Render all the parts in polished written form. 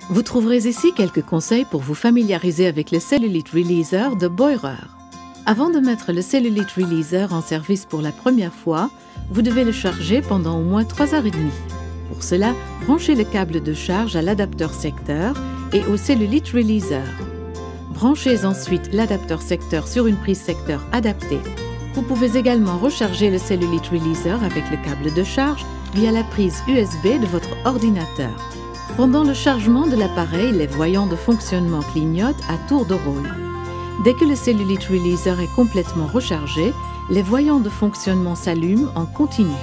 Vous trouverez ici quelques conseils pour vous familiariser avec le Cellulite Releaser de Boirer. Avant de mettre le Cellulite Releaser en service pour la première fois, vous devez le charger pendant au moins 3 heures et demie. Pour cela, branchez le câble de charge à l'adapteur secteur et au Cellulite Releaser. Branchez ensuite l'adapteur secteur sur une prise secteur adaptée. Vous pouvez également recharger le Cellulite Releaser avec le câble de charge via la prise USB de votre ordinateur. Pendant le chargement de l'appareil, les voyants de fonctionnement clignotent à tour de rôle. Dès que le Cellulite Releaser est complètement rechargé, les voyants de fonctionnement s'allument en continu.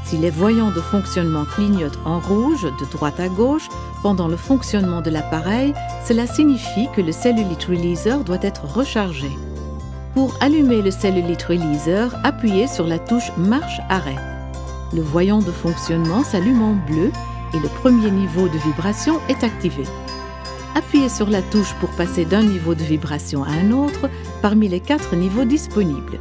Si les voyants de fonctionnement clignotent en rouge de droite à gauche pendant le fonctionnement de l'appareil, cela signifie que le Cellulite Releaser doit être rechargé. Pour allumer le Cellulite Releaser, appuyez sur la touche Marche-Arrêt. Le voyant de fonctionnement s'allume en bleu et le premier niveau de vibration est activé. Appuyez sur la touche pour passer d'un niveau de vibration à un autre parmi les 4 niveaux disponibles.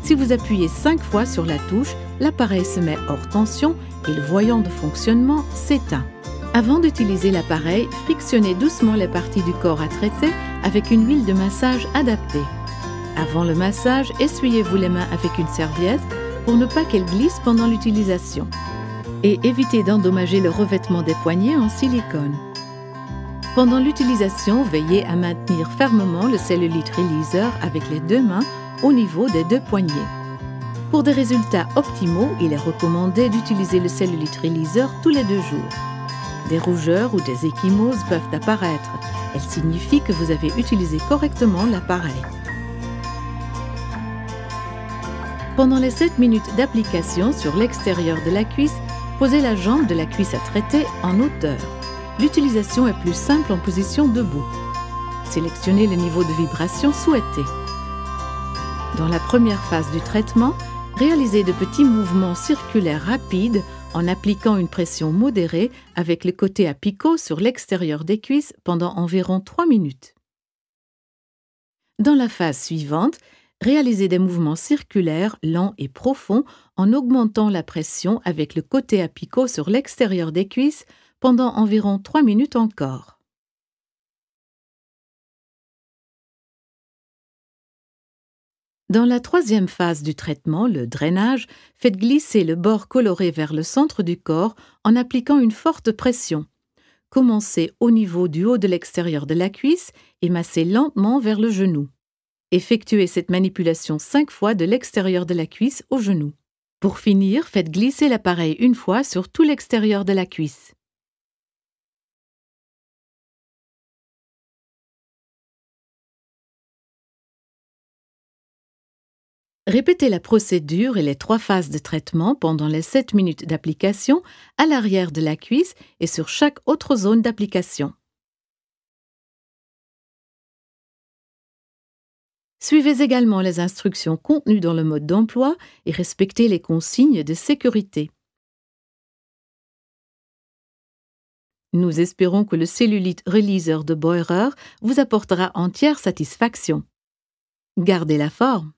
Si vous appuyez 5 fois sur la touche, l'appareil se met hors tension et le voyant de fonctionnement s'éteint. Avant d'utiliser l'appareil, frictionnez doucement les parties du corps à traiter avec une huile de massage adaptée. Avant le massage, essuyez-vous les mains avec une serviette pour ne pas qu'elles glissent pendant l'utilisation. Et évitez d'endommager le revêtement des poignets en silicone. Pendant l'utilisation, veillez à maintenir fermement le Cellulite Releaser avec les 2 mains au niveau des 2 poignets. Pour des résultats optimaux, il est recommandé d'utiliser le Cellulite Releaser tous les 2 jours. Des rougeurs ou des ecchymoses peuvent apparaître. Elles signifient que vous avez utilisé correctement l'appareil. Pendant les 7 minutes d'application sur l'extérieur de la cuisse, posez la jambe de la cuisse à traiter en hauteur. L'utilisation est plus simple en position debout. Sélectionnez le niveau de vibration souhaité. Dans la première phase du traitement, réalisez de petits mouvements circulaires rapides en appliquant une pression modérée avec le côté à picot sur l'extérieur des cuisses pendant environ 3 minutes. Dans la phase suivante, réalisez des mouvements circulaires lents et profonds en augmentant la pression avec le côté à picot sur l'extérieur des cuisses pendant environ 3 minutes encore. Dans la 3e phase du traitement, le drainage, faites glisser le bord coloré vers le centre du corps en appliquant une forte pression. Commencez au niveau du haut de l'extérieur de la cuisse et massez lentement vers le genou. Effectuez cette manipulation 5 fois de l'extérieur de la cuisse au genou. Pour finir, faites glisser l'appareil une fois sur tout l'extérieur de la cuisse. Répétez la procédure et les 3 phases de traitement pendant les 7 minutes d'application à l'arrière de la cuisse et sur chaque autre zone d'application. Suivez également les instructions contenues dans le mode d'emploi et respectez les consignes de sécurité. Nous espérons que le Cellulite Releaser de Boirer vous apportera entière satisfaction. Gardez la forme!